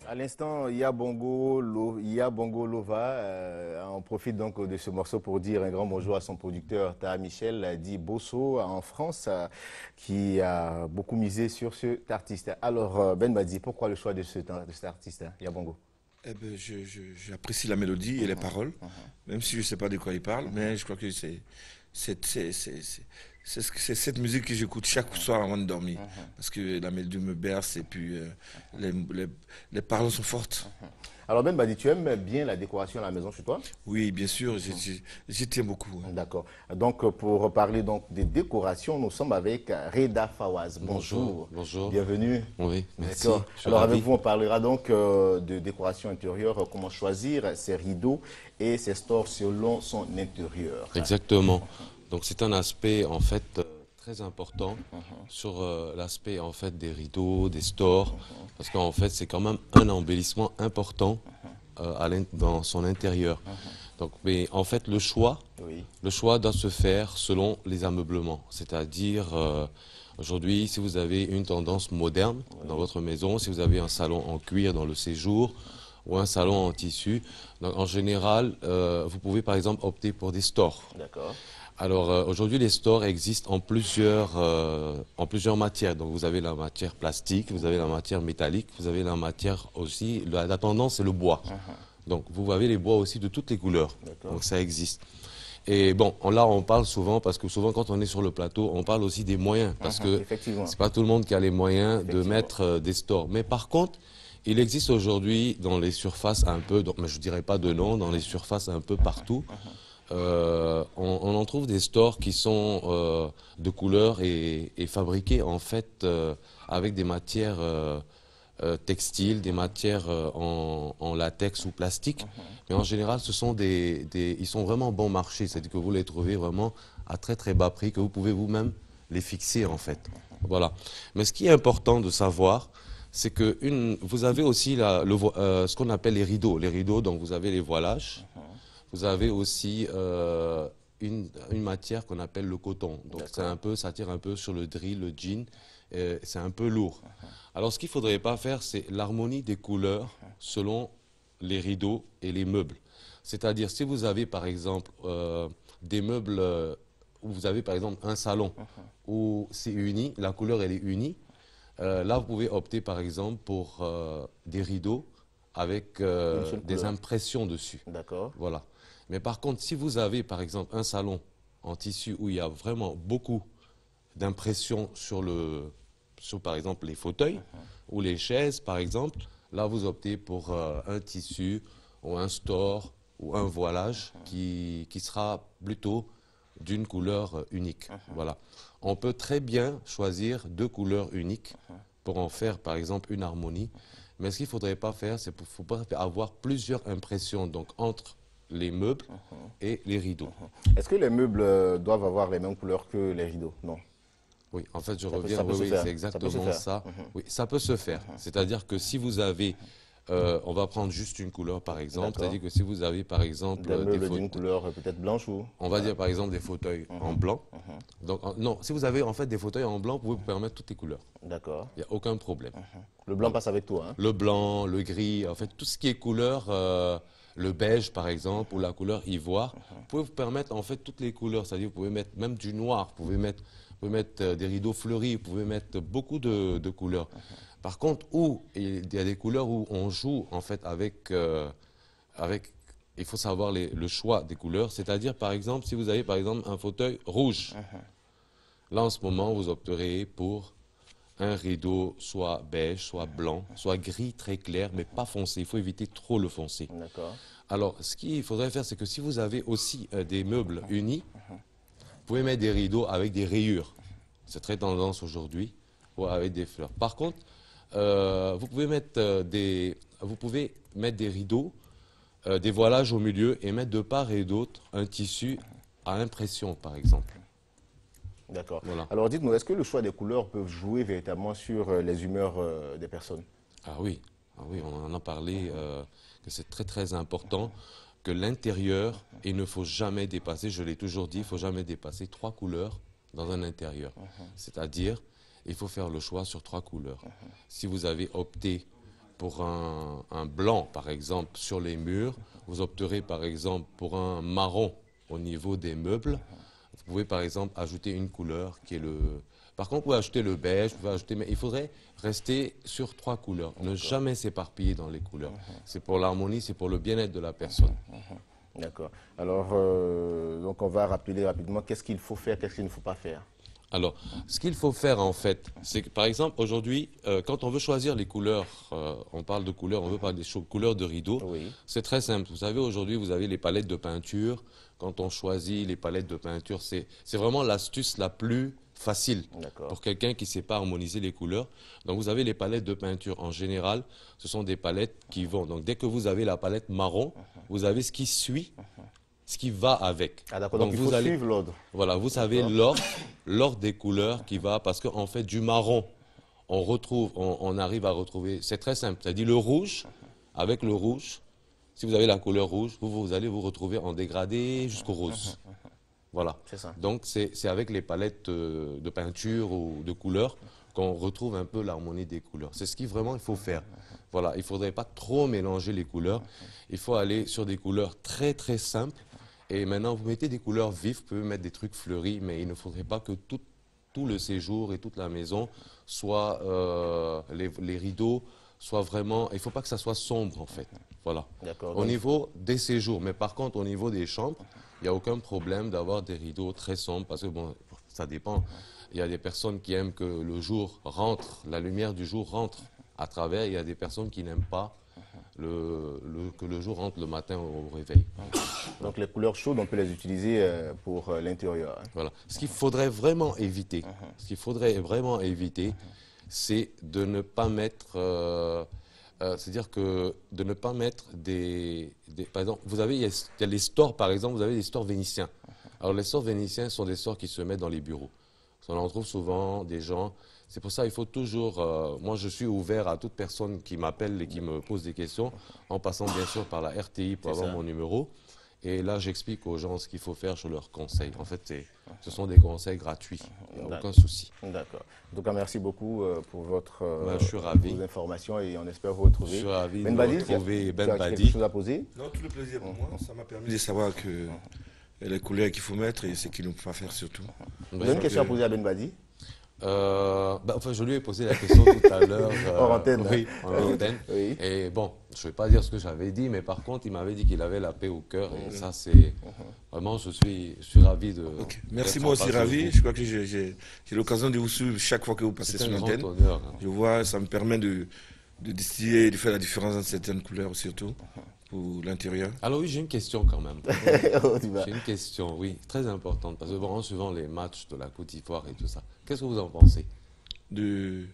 À l'instant, Iya Bongo Lova. On profite donc de ce morceau pour dire un grand bonjour à son producteur Taha Michel, dit Bosso en France, qui a beaucoup misé sur cet artiste. Alors, Ben Badi, pourquoi le choix de cet artiste, Iya Bongo? Eh ben, j'apprécie la mélodie et les paroles, même si je ne sais pas de quoi il parle, mais je crois que c'est, c'est, c'est, c'est, c'est cette musique que j'écoute chaque soir avant de dormir, parce que la mélodie me berce et puis les, les, les paroles sont fortes. Alors, Ben Badi, tu aimes bien la décoration à la maison chez toi? Oui, bien sûr, j'y tiens beaucoup, hein. D'accord. Donc, pour parler donc des décorations, nous sommes avec Reda Fawaz. Bonjour, Bonjour, bonjour. bienvenue. Oui, merci. D'accord. Je suis Alors, avec ravi. vous, on parlera donc de décoration intérieure, comment choisir ses rideaux et ses stores selon son intérieur. Exactement. Donc c'est un aspect en fait très important sur l'aspect en fait des rideaux, des stores, parce qu'en fait c'est quand même un embellissement important dans son intérieur. Donc, mais en fait Oui. le choix doit se faire selon les ameublements, c'est-à-dire aujourd'hui si vous avez une tendance moderne dans votre maison, si vous avez un salon en cuir dans le séjour ou un salon en tissu, donc en général vous pouvez par exemple opter pour des stores. D'accord. Alors aujourd'hui, les stores existent en plusieurs matières. Donc vous avez la matière plastique, vous avez la matière métallique, vous avez la matière aussi, la tendance c'est le bois. Donc vous avez les bois aussi de toutes les couleurs. D'accord. Donc ça existe. Et bon, là on parle souvent, parce que souvent quand on est sur le plateau, on parle aussi des moyens. Parce que Effectivement. c'est pas tout le monde qui a les moyens de Effectivement. mettre des stores. Mais par contre, il existe aujourd'hui dans les surfaces un peu, mais je dirais pas de nom, dans les surfaces un peu partout, on en trouve des stores qui sont de couleur et fabriqués en fait avec des matières textiles, des matières en latex ou plastique. Mais en général, ce sont ils sont vraiment bon marché, c'est-à-dire que vous les trouvez vraiment à très très bas prix, que vous pouvez vous-même les fixer en fait. Voilà. Mais ce qui est important de savoir, c'est que vous avez aussi ce qu'on appelle les rideaux. Les rideaux, donc vous avez les voilages. Vous avez aussi une matière qu'on appelle le coton. Donc ça tire un peu sur le drill, le jean. C'est un peu lourd. Alors ce qu'il ne faudrait pas faire, c'est l'harmonie des couleurs selon les rideaux et les meubles. C'est-à-dire si vous avez par exemple des meubles où vous avez par exemple un salon où c'est uni, la couleur elle est unie, là vous pouvez opter par exemple pour des rideaux avec Une seule des couleur. impressions dessus. D'accord. Voilà. Mais par contre, si vous avez par exemple un salon en tissu où il y a vraiment beaucoup d'impressions sur par exemple les fauteuils ou les chaises par exemple, là vous optez pour un tissu ou un store ou un voilage qui sera plutôt d'une couleur unique. Voilà. On peut très bien choisir deux couleurs uniques pour en faire par exemple une harmonie. Mais ce qu'il ne faudrait pas faire, c'est qu'il ne faut pas avoir plusieurs impressions donc, entre les meubles et les rideaux. Est-ce que les meubles doivent avoir les mêmes couleurs que les rideaux? Non. Oui, en fait, je Ça reviens, peut se oui, faire. c'est Ça peut se exactement faire. ça. Oui, ça peut se faire. C'est-à-dire que si vous avez, on va prendre juste une couleur par exemple, D'accord. c'est-à-dire que si vous avez par exemple Des des meubles d'une fauteuils, couleur peut-être blanche ou... on va dire par exemple des fauteuils en blanc. Donc, non, si vous avez en fait des fauteuils en blanc, vous pouvez vous permettre toutes les couleurs. D'accord. Il n'y a aucun problème. Le blanc passe avec toi, hein? Le blanc, le gris, en fait, tout ce qui est couleur, le beige par exemple, ou la couleur ivoire, vous pouvez vous permettre en fait toutes les couleurs. C'est-à-dire vous pouvez mettre même du noir, vous pouvez mettre des rideaux fleuris, vous pouvez mettre beaucoup de couleurs. Par contre, où il y a des couleurs où on joue en fait avec il faut savoir le choix des couleurs. C'est-à-dire par exemple, si vous avez par exemple un fauteuil rouge, là en ce moment vous opterez pour un rideau soit beige, soit blanc, soit gris très clair, mais pas foncé. Il faut éviter trop le foncé. D'accord. Alors, ce qu'il faudrait faire, c'est que si vous avez aussi des meubles unis, vous pouvez mettre des rideaux avec des rayures. C'est très tendance aujourd'hui, ou avec des fleurs. Par contre, vous pouvez mettre des rideaux, des voilages au milieu et mettre de part et d'autre un tissu à impression, par exemple. D'accord. Voilà. Alors dites-nous, est-ce que le choix des couleurs peut jouer véritablement sur les humeurs des personnes? Ah oui, on en a parlé, que c'est très très important, que l'intérieur, il ne faut jamais dépasser, je l'ai toujours dit, il ne faut jamais dépasser 3 couleurs dans un intérieur. C'est-à-dire, il faut faire le choix sur 3 couleurs. Si vous avez opté pour un blanc, par exemple, sur les murs. Vous opterez, par exemple, pour un marron au niveau des meubles. Vous pouvez, par exemple, ajouter une couleur qui est le... Par contre, vous pouvez ajouter le beige, vous pouvez ajouter... mais il faudrait rester sur 3 couleurs. Ne jamais s'éparpiller dans les couleurs. C'est pour l'harmonie, c'est pour le bien-être de la personne. D'accord. Alors, donc on va rappeler rapidement qu'est-ce qu'il faut faire, qu'est-ce qu'il ne faut pas faire. Alors, ce qu'il faut faire en fait, c'est que par exemple aujourd'hui, quand on veut choisir les couleurs, on parle de couleurs, on veut parler des couleurs de rideaux, Oui. c'est très simple. Vous savez, aujourd'hui, vous avez les palettes de peinture. Quand on choisit les palettes de peinture, c'est vraiment l'astuce la plus facile pour quelqu'un qui ne sait pas harmoniser les couleurs. Donc, vous avez les palettes de peinture. En général, ce sont des palettes qui vont. Donc, dès que vous avez la palette marron, vous avez ce qui suit, ce qui va avec. Ah d'accord, donc il faut suivre l'ordre. Voilà, vous savez l'ordre des couleurs qui va, parce qu'en fait, du marron, on arrive à retrouver, c'est très simple, c'est-à-dire le rouge, avec le rouge, si vous avez la couleur rouge, vous allez vous retrouver en dégradé jusqu'au rose. Voilà. C'est ça. Donc, c'est avec les palettes de peinture ou de couleurs qu'on retrouve un peu l'harmonie des couleurs. C'est ce qu'il vraiment il faut faire. Voilà, il ne faudrait pas trop mélanger les couleurs. Il faut aller sur des couleurs très, très simples. Et maintenant, vous mettez des couleurs vives, vous pouvez mettre des trucs fleuris, mais il ne faudrait pas que tout le séjour et toute la maison soit, les rideaux soient vraiment, il ne faut pas que ça soit sombre en fait. Voilà. Au niveau des séjours, mais par contre au niveau des chambres, il n'y a aucun problème d'avoir des rideaux très sombres parce que bon, ça dépend. Il y a des personnes qui aiment que le jour rentre, la lumière du jour rentre à travers. Il y a des personnes qui n'aiment pas que le jour rentre le matin au réveil. Donc les couleurs chaudes, on peut les utiliser pour l'intérieur. Hein. Voilà. Ce qu'il faudrait vraiment éviter, c'est de ne pas mettre, c'est-à-dire que de ne pas mettre par exemple, il y a les stores, par exemple, vous avez des stores vénitiens. Alors les stores vénitiens sont des stores qui se mettent dans les bureaux. On en trouve souvent des gens. C'est pour ça qu'il faut toujours... moi, je suis ouvert à toute personne qui m'appelle et qui me pose des questions, en passant bien sûr par la RTI pour avoir mon numéro. Et là, j'explique aux gens ce qu'il faut faire, je leur conseille. En fait, ce sont des conseils gratuits, il n'y a aucun souci. D'accord. En tout cas, merci beaucoup pour vos informations et on espère vous retrouver. Je suis ravi de vous retrouver, Ben Badi. Tu as quelque chose à poser? Non, tout le plaisir pour moi. Ça m'a permis de savoir que les couleurs qu'il faut mettre et ce qu'il ne faut pas faire surtout. Vous avez une question à poser à Ben Badi? Enfin, je lui ai posé la question tout à l'heure. Hors antenne. Oui, hors antenne. Oui. Et bon, je ne vais pas dire ce que j'avais dit, mais par contre, il m'avait dit qu'il avait la paix au cœur. Et ça, c'est... Vraiment, je suis ravi de... Okay. Merci, moi aussi ravi. Je crois que j'ai l'occasion de vous suivre chaque fois que vous passez sur l'antenne. C'est un grand honneur. Hein. Je vois, ça me permet de distiller, de faire la différence entre certaines couleurs surtout. Pour l'intérieur. Alors oui, j'ai une question quand même. J'ai une question, oui, très importante, parce que vraiment, suivant les matchs de la Côte d'Ivoire et tout ça, qu'est-ce que vous en pensez? Des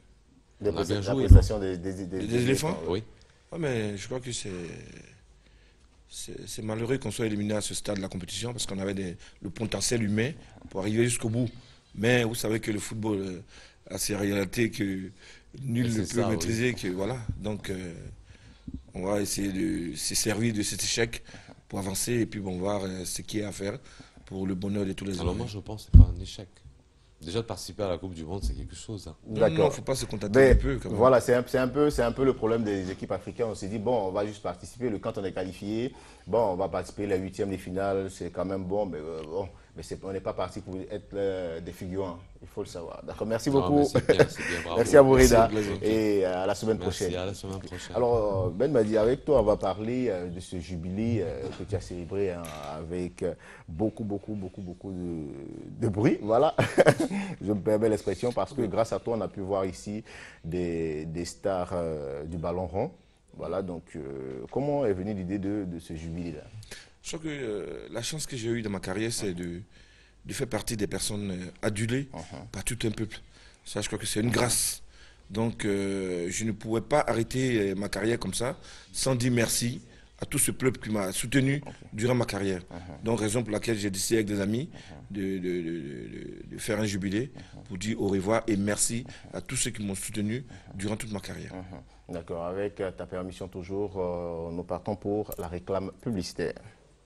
prestations des éléphants? Oui. Ouais, mais je crois que c'est malheureux qu'on soit éliminé à ce stade de la compétition, parce qu'on avait le potentiel humain pour arriver jusqu'au bout. Mais vous savez que le football a ses réalités que nul ne peut maîtriser, que voilà. Donc... on va essayer de se servir de cet échec pour avancer et puis bon, voir ce qu'il y a à faire pour le bonheur de tous les autres. Alors moi, je pense que ce n'est pas un échec. Déjà de participer à la Coupe du Monde, c'est quelque chose. Hein. Non, il ne faut pas se contenter un peu. Quand même. Voilà, c'est un peu le problème des équipes africaines. On s'est dit, bon, on va juste participer. Quand on est qualifié, bon, on va participer les huitièmes, les finales, c'est quand même bon, mais bon. Mais on n'est pas parti pour être des figurants, il faut le savoir. D'accord, merci beaucoup. Bien, merci à vous, Reda, et à la semaine prochaine. À la semaine prochaine. Alors, Ben Badi, avec toi, on va parler de ce jubilé que tu as célébré hein, avec beaucoup de bruit. Voilà, je me permets l'expression parce que grâce à toi, on a pu voir ici des stars du ballon rond. Voilà, donc comment est venue l'idée de ce jubilé-là? Je crois que la chance que j'ai eue dans ma carrière, c'est de faire partie des personnes adulées par tout un peuple. Ça, je crois que c'est une grâce. Donc, je ne pouvais pas arrêter ma carrière comme ça, sans dire merci à tout ce peuple qui m'a soutenu durant ma carrière. Donc, raison pour laquelle j'ai décidé avec des amis de faire un jubilé pour dire au revoir et merci à tous ceux qui m'ont soutenu durant toute ma carrière. D'accord, avec ta permission toujours, nous partons pour la réclame publicitaire.